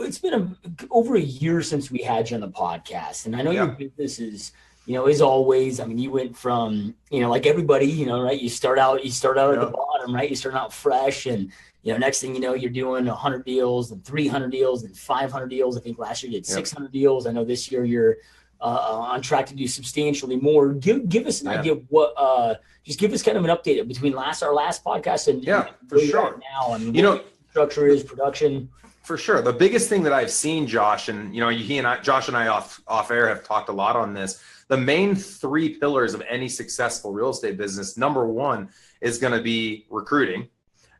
it's been over a year since we had you on the podcast, and I know your business is, as always. I mean, you went from, like everybody, right? You start out at the bottom, right? You start out fresh, and next thing you know, you're doing 100 deals and 300 deals and 500 deals. I think last year you did 600 deals. I know this year you're on track to do substantially more. Give us an idea of what. Just give us kind of an update between our last podcast and for sure. Now, I mean, what structure is production. For sure. The biggest thing that I've seen, Josh, and Josh and I off air have talked a lot on this. The main three pillars of any successful real estate business, number one is going to be recruiting.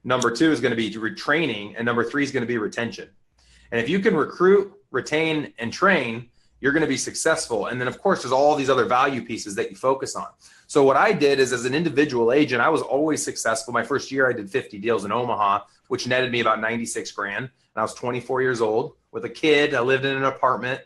Number two is going to be retraining, and number three is going to be retention. And if you can recruit, retain, and train, you're going to be successful. And then of course, there's all these other value pieces that you focus on. So what I did is, as an individual agent, I was always successful. My first year, I did 50 deals in Omaha, which netted me about 96 grand. And I was 24 years old with a kid. I lived in an apartment.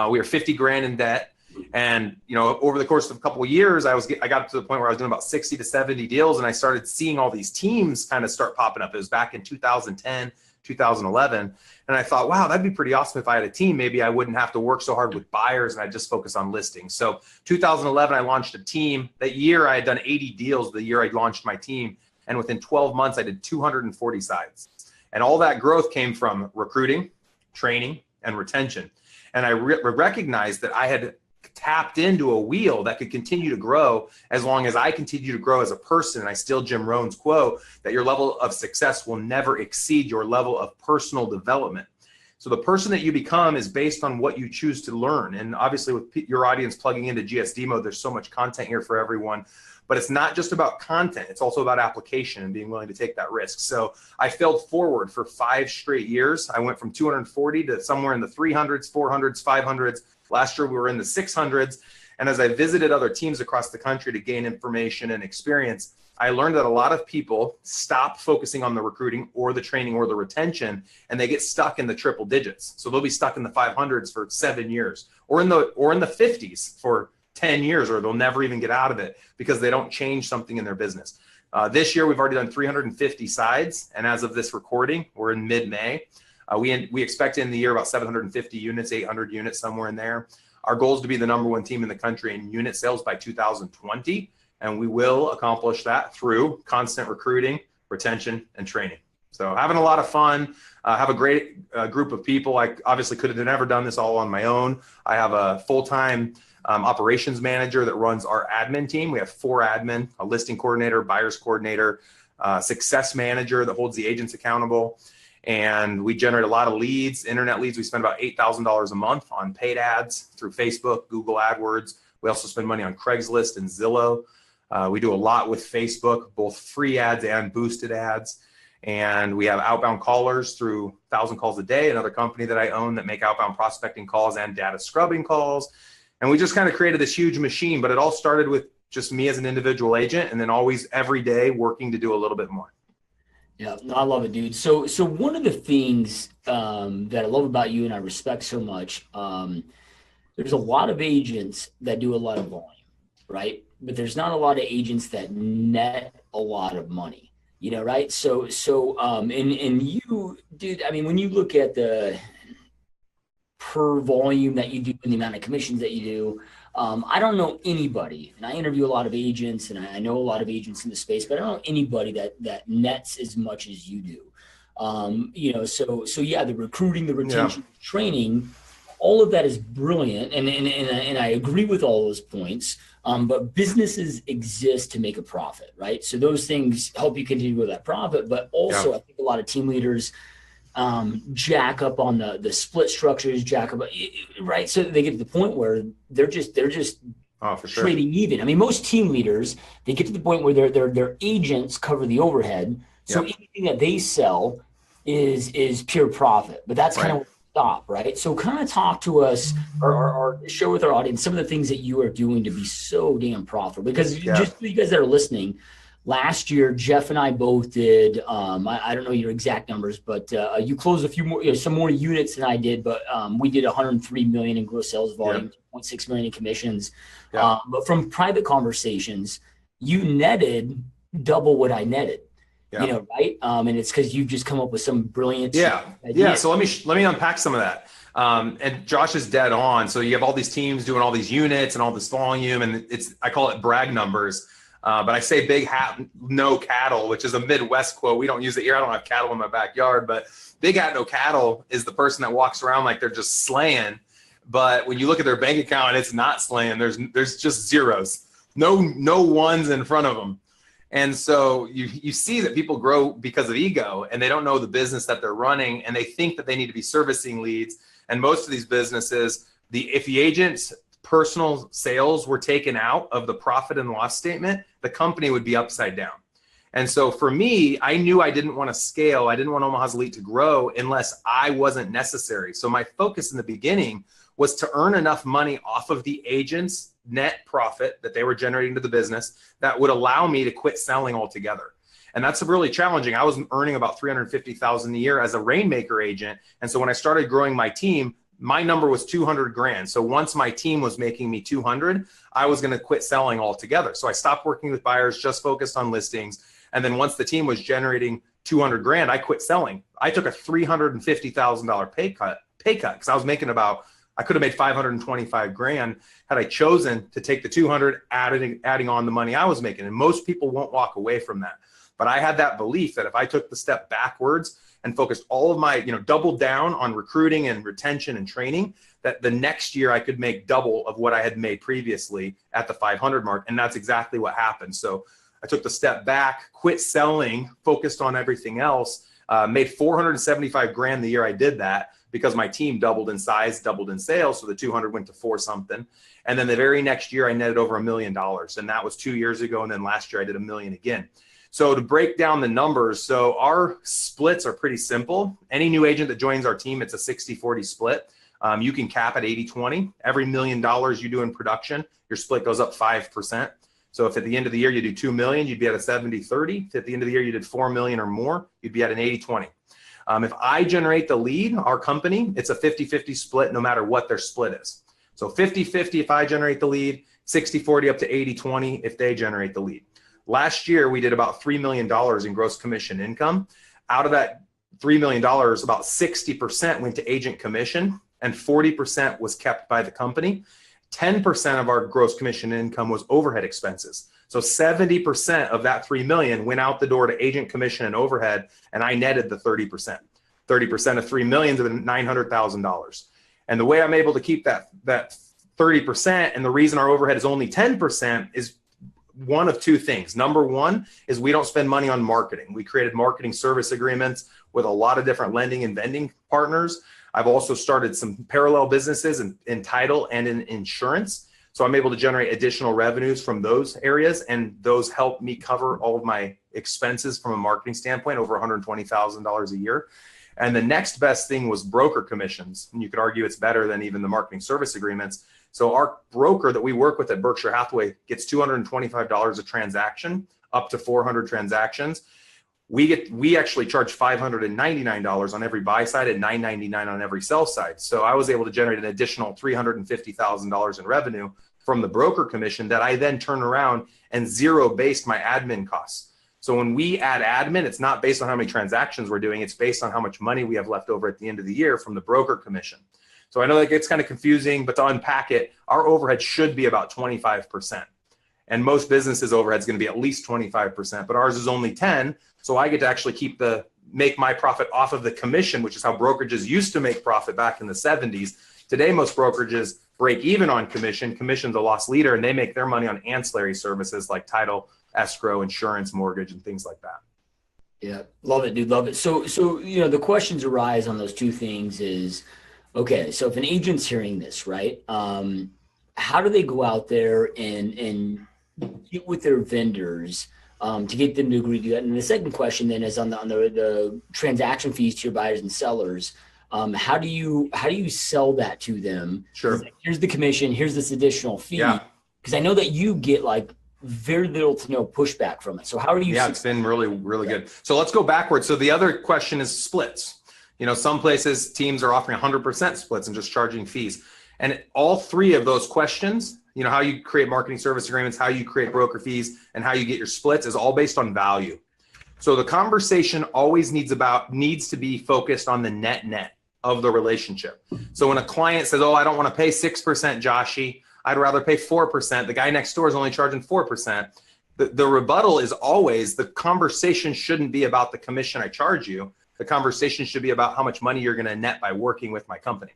We were 50 grand in debt. And, over the course of a couple of years, I got to the point where I was doing about 60 to 70 deals. And I started seeing all these teams kind of start popping up. It was back in 2010, 2011. And I thought, wow, that'd be pretty awesome if I had a team. Maybe I wouldn't have to work so hard with buyers and I'd just focus on listings. So 2011, I launched a team. That year I had done 80 deals the year I launched my team. And within 12 months, I did 240 sites. And all that growth came from recruiting, training, and retention. And I recognized that I had tapped into a wheel that could continue to grow as long as I continue to grow as a person. And I steal Jim Rohn's quote that your level of success will never exceed your level of personal development. So the person that you become is based on what you choose to learn. And obviously with your audience plugging into GSD mode, there's so much content here for everyone. But it's not just about content. It's also about application and being willing to take that risk. So I failed forward for 5 straight years. I went from 240 to somewhere in the 300s, 400s, 500s. Last year, we were in the 600s. And as I visited other teams across the country to gain information and experience, I learned that a lot of people stop focusing on the recruiting or the training or the retention, and they get stuck in the triple digits. So they'll be stuck in the 500s for 7 years or in the 50s for 10 years, or they'll never even get out of it because they don't change something in their business. This year, we've already done 350 sides. And as of this recording, we're in mid-May. We expect in the year about 750 units, 800 units, somewhere in there. Our goal is to be the number one team in the country in unit sales by 2020. And we will accomplish that through constant recruiting, retention, and training. So having a lot of fun, have a great group of people. I obviously could have never done this all on my own. I have a full-time operations manager that runs our admin team. We have 4 admin, a listing coordinator, buyers coordinator, success manager that holds the agents accountable. And we generate a lot of leads, internet leads. We spend about $8,000 a month on paid ads through Facebook, Google AdWords. We also spend money on Craigslist and Zillow. We do a lot with Facebook, both free ads and boosted ads. And we have outbound callers through 1,000 calls a day, another company that I own that make outbound prospecting calls and data scrubbing calls. And we just kind of created this huge machine, but it all started with just me as an individual agent and then always every day working to do a little bit more. Yeah, no, I love it, dude. So one of the things that I love about you and I respect so much, there's a lot of agents that do a lot of volume, right? But there's not a lot of agents that net a lot of money, right? So and you, dude, I mean, when you look at the per volume that you do and the amount of commissions that you do, I don't know anybody, and I interview a lot of agents and I know a lot of agents in the space, but I don't know anybody that nets as much as you do. So yeah, the recruiting, the retention, training, all of that is brilliant. And I agree with all those points. But businesses exist to make a profit, right? So those things help you continue with that profit, but also I think a lot of team leaders jack up on the split structures, right? So they get to the point where they're just trading even. I mean, most team leaders, they get to the point where their agents cover the overhead. So anything that they sell is pure profit, but that's kind of stop, right? So kind of talk to us or share with our audience some of the things that you are doing to be so damn profitable, because just for you guys that are listening, last year, Jeff and I both did, I don't know your exact numbers, but you closed a few more, some more units than I did, but we did 103 million in gross sales volume, 2.6 million in commissions. But from private conversations, you netted double what I netted. you know, right? And it's because you've just come up with some brilliant Yeah. idea. So let me unpack some of that. And Josh is dead on. So you have all these teams doing all these units and all this volume, and I call it brag numbers. But I say big hat, no cattle, which is a Midwest quote. We don't use it here. I don't have cattle in my backyard, but big hat, no cattle is the person that walks around like they're just slaying. But when you look at their bank account, it's not slaying. There's just zeros, no ones in front of them. And so you see that people grow because of ego, and they don't know the business that they're running, and they think that they need to be servicing leads. And most of these businesses, if the agent's personal sales were taken out of the profit and loss statement, the company would be upside down. And so for me, I knew I didn't want to scale. I didn't want Omaha's Elite to grow unless I wasn't necessary. So my focus in the beginning was to earn enough money off of the agent's net profit that they were generating to the business that would allow me to quit selling altogether. And that's really challenging. I was earning about $350,000 a year as a Rainmaker agent. And so when I started growing my team, my number was 200 grand. So once my team was making me 200, I was going to quit selling altogether. So I stopped working with buyers, just focused on listings. And then once the team was generating 200 grand, I quit selling. I took a $350,000 pay cut because I was making I could have made 525 grand had I chosen to take the 200, adding on the money I was making. And most people won't walk away from that. But I had that belief that if I took the step backwards and focused all of my, doubled down on recruiting and retention and training, that the next year I could make double of what I had made previously at the 500 mark. And that's exactly what happened. So I took the step back, quit selling, focused on everything else, made 475 grand the year I did that, because my team doubled in size, doubled in sales. So the 200 went to 4 something. And then the very next year I netted over $1 million. And that was 2 years ago. And then last year I did $1 million again. So to break down the numbers, so our splits are pretty simple. Any new agent that joins our team, it's a 60-40 split. You can cap at 80-20. Every $1 million you do in production, your split goes up 5%. So if at the end of the year you do 2 million, you'd be at a 70-30. If at the end of the year you did 4 million or more, you'd be at an 80-20. If I generate the lead, our company, it's a 50-50 split no matter what their split is. So 50-50 if I generate the lead, 60-40 up to 80-20 if they generate the lead. Last year, we did about $3 million in gross commission income. Out of that $3 million, about 60% went to agent commission and 40% was kept by the company. 10% of our gross commission income was overhead expenses. So 70% of that 3 million went out the door to agent commission and overhead, and I netted the 30%. 30% of 3 million is $900,000. And the way I'm able to keep that 30%, and the reason our overhead is only 10%, is one of two things. Number one is we don't spend money on marketing. We created marketing service agreements with a lot of different lending and vending partners. I've also started some parallel businesses in title and in insurance. So I'm able to generate additional revenues from those areas, and those help me cover all of my expenses from a marketing standpoint, over $120,000 a year. And the next best thing was broker commissions. And you could argue it's better than even the marketing service agreements. So our broker that we work with at Berkshire Hathaway gets $225 a transaction, up to 400 transactions. We actually charge $599 on every buy side and $999 on every sell side. So I was able to generate an additional $350,000 in revenue from the broker commission that I then turn around and zero-based my admin costs. So when we add admin, it's not based on how many transactions we're doing. It's based on how much money we have left over at the end of the year from the broker commission. So I know that gets kind of confusing, but to unpack it, our overhead should be about 25%. And most businesses' overhead is going to be at least 25%, but ours is only 10. So I get to actually make my profit off of the commission, which is how brokerages used to make profit back in the 70s. Today, most brokerages break even on commission. Commission's a loss leader, and they make their money on ancillary services like title, escrow, insurance, mortgage, and things like that. Yeah, love it, dude, love it. So the questions arise on those two things is, okay, so if an agent's hearing this, right, how do they go out there and get with their vendors to get them to agree to do that? And the second question then is on the transaction fees to your buyers and sellers. How do you sell that to them? Sure. Like, here's the commission. Here's this additional fee. Yeah. Because I know that you get like very little to no pushback from it. So how are you? Yeah, it's been really, really good. So let's go backwards. So the other question is splits. Some places teams are offering 100% splits and just charging fees. And all three of those questions, how you create marketing service agreements, how you create broker fees, and how you get your splits is all based on value. So the conversation always needs to be focused on the net of the relationship. So when a client says, oh, I don't want to pay 6%, Joshy, I'd rather pay 4%. The guy next door is only charging 4%. The rebuttal is always, the conversation shouldn't be about the commission I charge you. The conversation should be about how much money you're going to net by working with my company.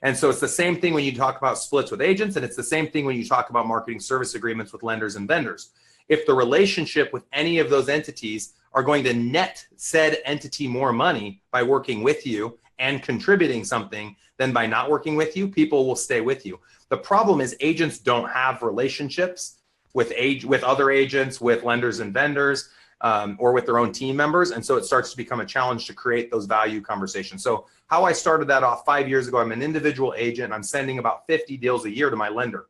And so it's the same thing when you talk about splits with agents, and it's the same thing when you talk about marketing service agreements with lenders and vendors. If the relationship with any of those entities are going to net said entity more money by working with you and contributing something than by not working with you, people will stay with you. The problem is agents don't have relationships with other agents, with lenders and vendors, or with their own team members. And so it starts to become a challenge to create those value conversations. So how I started that off 5 years ago, I'm an individual agent. I'm sending about 50 deals a year to my lender.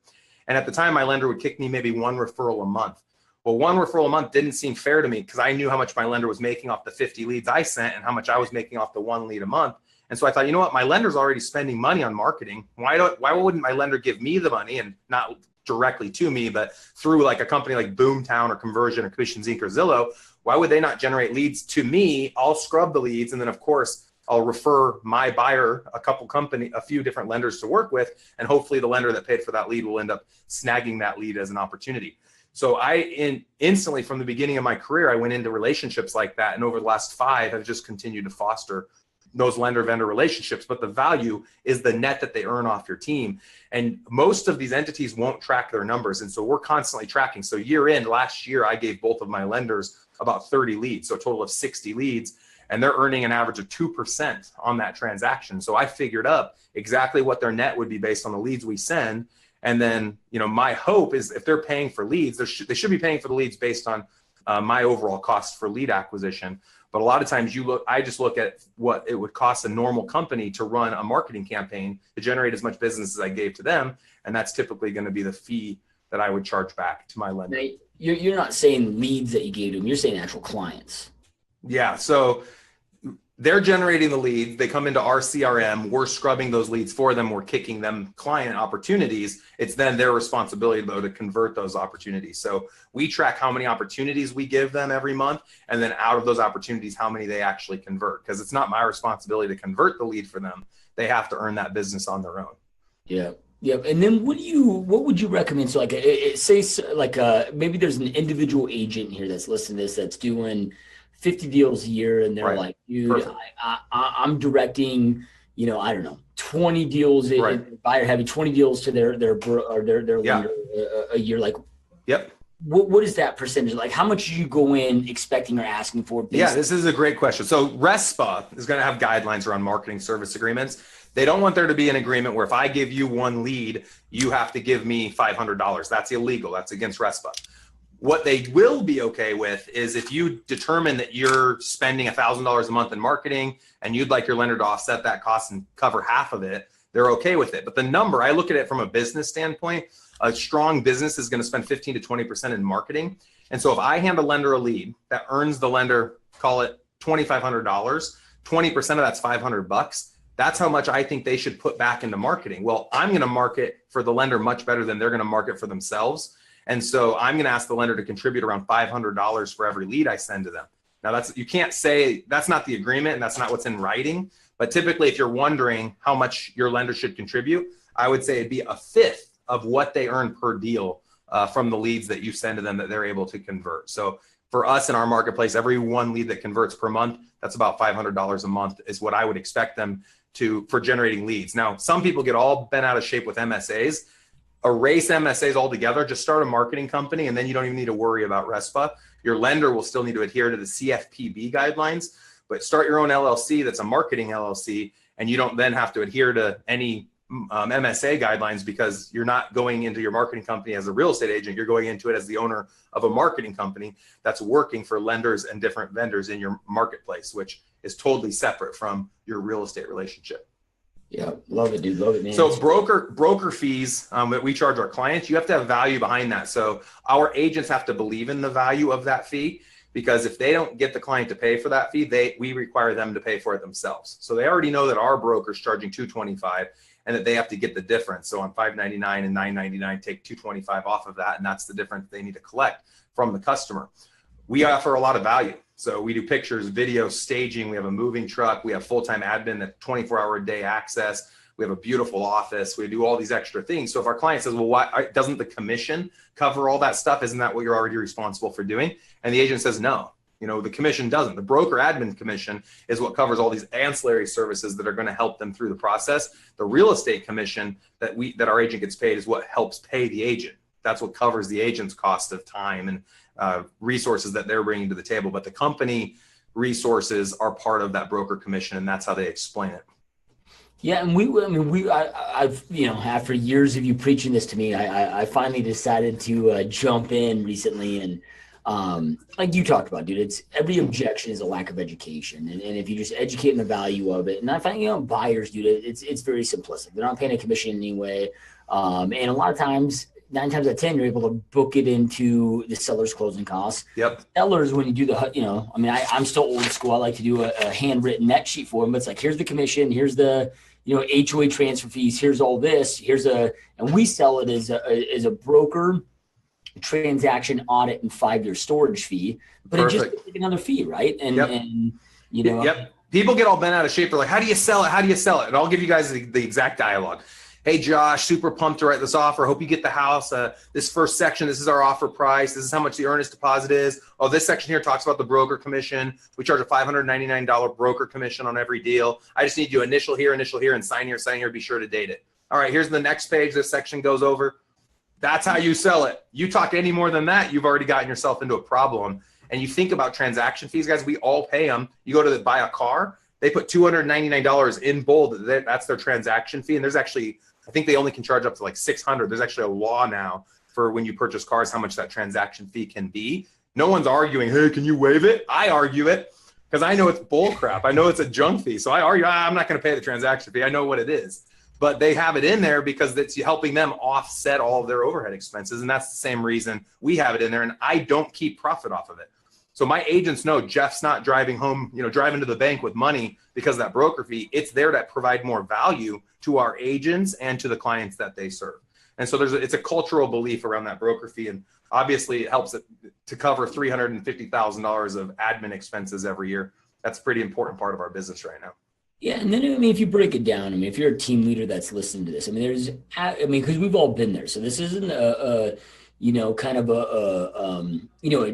And at the time, my lender would kick me maybe one referral a month. Well, one referral a month didn't seem fair to me because I knew how much my lender was making off the 50 leads I sent and how much I was making off the one lead a month. And so I thought, you know what, my lender's already spending money on marketing. Why wouldn't my lender give me the money, and not directly to me, but through like a company like Boomtown or Conversion or Commissions Inc. or Zillow? Why would they not generate leads to me? I'll scrub the leads, and then of course I'll refer my buyer a few different lenders to work with, and hopefully the lender that paid for that lead will end up snagging that lead as an opportunity. So instantly from the beginning of my career, I went into relationships like that, and over the last 5, I've just continued to foster those lender-vendor relationships. But the value is the net that they earn off your team. And most of these entities won't track their numbers. And so we're constantly tracking. So last year, I gave both of my lenders about 30 leads, so a total of 60 leads, and they're earning an average of 2% on that transaction. So I figured up exactly what their net would be based on the leads we send. And then, my hope is if they're paying for leads, they should be paying for the leads based on my overall cost for lead acquisition. But a lot of times I just look at what it would cost a normal company to run a marketing campaign to generate as much business as I gave to them. And that's typically going to be the fee that I would charge back to my lender. Now, you're not saying leads that you gave to them, you're saying actual clients. Yeah. So they're generating the leads. They come into our CRM. We're scrubbing those leads for them. We're kicking them client opportunities. It's then their responsibility, though, to convert those opportunities. So we track how many opportunities we give them every month. And then out of those opportunities, how many they actually convert. Because it's not my responsibility to convert the lead for them. They have to earn that business on their own. Yeah. Yeah. And then what would you recommend? So maybe there's an individual agent here that's listening to this that's doing 50 deals a year, and they're like, dude, I'm directing, I don't know, 20 deals, buyer having 20 deals to their lender a year. Like, yep. What is that percentage? Like, how much do you go in expecting or asking for? Yeah, this is a great question. So RESPA is going to have guidelines around marketing service agreements. They don't want there to be an agreement where if I give you one lead, you have to give me $500. That's illegal. That's against RESPA. What they will be okay with is if you determine that you're spending $1,000 a month in marketing and you'd like your lender to offset that cost and cover half of it, they're okay with it. But the number, I look at it from a business standpoint, a strong business is going to spend 15 to 20% in marketing. And so if I hand a lender a lead that earns the lender, call it $2,500, 20% of that's $500. That's how much I think they should put back into marketing. Well, I'm going to market for the lender much better than they're going to market for themselves. And so I'm going to ask the lender to contribute around $500 for every lead I send to them. Now you can't say that's not the agreement and that's not what's in writing, but typically if you're wondering how much your lender should contribute, I would say it'd be a fifth of what they earn per deal from the leads that you send to them that they're able to convert. So for us in our marketplace, every one lead that converts per month, that's about $500 a month is what I would expect them for generating leads. Now, some people get all bent out of shape with MSAs. Erase MSAs altogether, just start a marketing company, and then you don't even need to worry about RESPA. Your lender will still need to adhere to the CFPB guidelines, but start your own LLC that's a marketing LLC, and you don't then have to adhere to any MSA guidelines because you're not going into your marketing company as a real estate agent. You're going into it as the owner of a marketing company that's working for lenders and different vendors in your marketplace, which is totally separate from your real estate relationship. Yeah, love it, dude. Love it, man. So broker fees that we charge our clients, you have to have value behind that. So our agents have to believe in the value of that fee, because if they don't get the client to pay for that fee, we require them to pay for it themselves. So they already know that our broker's charging $225 and that they have to get the difference. So on $599 and $999, take $225 off of that, and that's the difference they need to collect from the customer. We offer a lot of value. So we do pictures, video, staging. We have a moving truck. We have full-time admin, a 24-hour-a-day access. We have a beautiful office. We do all these extra things. So if our client says, well, why doesn't the commission cover all that stuff? Isn't that what you're already responsible for doing? And the agent says, no, the commission doesn't. The broker admin commission is what covers all these ancillary services that are going to help them through the process. The real estate commission that our agent gets paid is what helps pay the agent. That's what covers the agent's cost of time and resources that they're bringing to the table. But the company resources are part of that broker commission, and that's how they explain it. Yeah, and I've after years of you preaching this to me, I finally decided to jump in recently, and like you talked about, dude, it's every objection is a lack of education, and if you just educate in the value of it, and I find buyers, dude, it's very simplistic. They're not paying a commission anyway, and a lot of times, 9 times out of 10, you're able to book it into the seller's closing costs. Yep. Sellers, when you do I'm still old school. I like to do a handwritten net sheet for them, but it's like, here's the commission, here's the HOA transfer fees, here's all this, and we sell it as a broker transaction audit and 5-year storage fee, but Perfect. It just another fee, right? And Yep. People get all bent out of shape. They're like, how do you sell it? How do you sell it? And I'll give you guys the exact dialogue. Hey, Josh, super pumped to write this offer. Hope you get the house. This first section, this is our offer price. This is how much the earnest deposit is. Oh, this section here talks about the broker commission. We charge a $599 broker commission on every deal. I just need you initial here, and sign here. Be sure to date it. All right, here's the next page. This section goes over. That's how you sell it. You talk any more than that, you've already gotten yourself into a problem. And you think about transaction fees, guys, we all pay them. You go to buy a car, they put $299 in bold. That's their transaction fee. And there's actually, I think they only can charge up to like $600. There's actually a law now for when you purchase cars, how much that transaction fee can be. No one's arguing, hey, can you waive it? I argue it because I know it's bull crap. I know it's a junk fee. So I argue, I'm not going to pay the transaction fee. I know what it is. But they have it in there because it's helping them offset all of their overhead expenses. And that's the same reason we have it in there. And I don't keep profit off of it. So my agents know Jeff's not driving home, driving to the bank with money because of that broker fee. It's there to provide more value to our agents and to the clients that they serve. And so it's a cultural belief around that broker fee. And obviously it helps to cover $350,000 of admin expenses every year. That's a pretty important part of our business right now. Yeah, and then if you break it down, if you're a team leader that's listening to this, because we've all been there. So this isn't a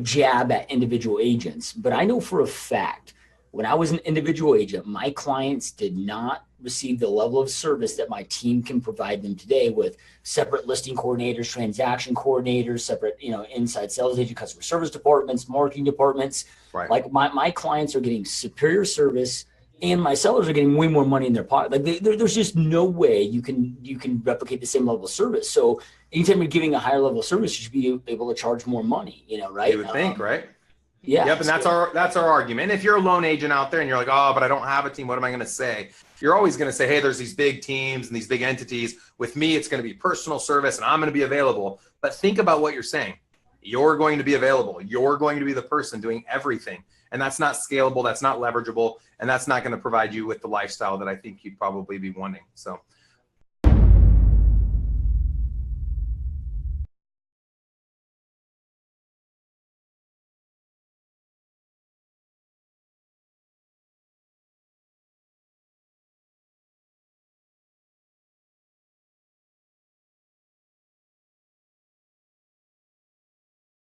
jab at individual agents. But I know for a fact, when I was an individual agent, my clients did not receive the level of service that my team can provide them today with separate listing coordinators, transaction coordinators, separate, inside sales agent, customer service departments, marketing departments. Right. Like my clients are getting superior service, and my sellers are getting way more money in their pocket. Like there's just no way you can replicate the same level of service. So anytime you're giving a higher level of service, you should be able to charge more money. Right? You would think, right? Yeah. Yep. And that's our argument. If you're a loan agent out there and you're like, oh, but I don't have a team, what am I going to say? You're always going to say, hey, there's these big teams and these big entities. With me, it's going to be personal service and I'm going to be available. But think about what you're saying. You're going to be available. You're going to be the person doing everything. And that's not scalable. That's not leverageable. And that's not going to provide you with the lifestyle that I think you'd probably be wanting. So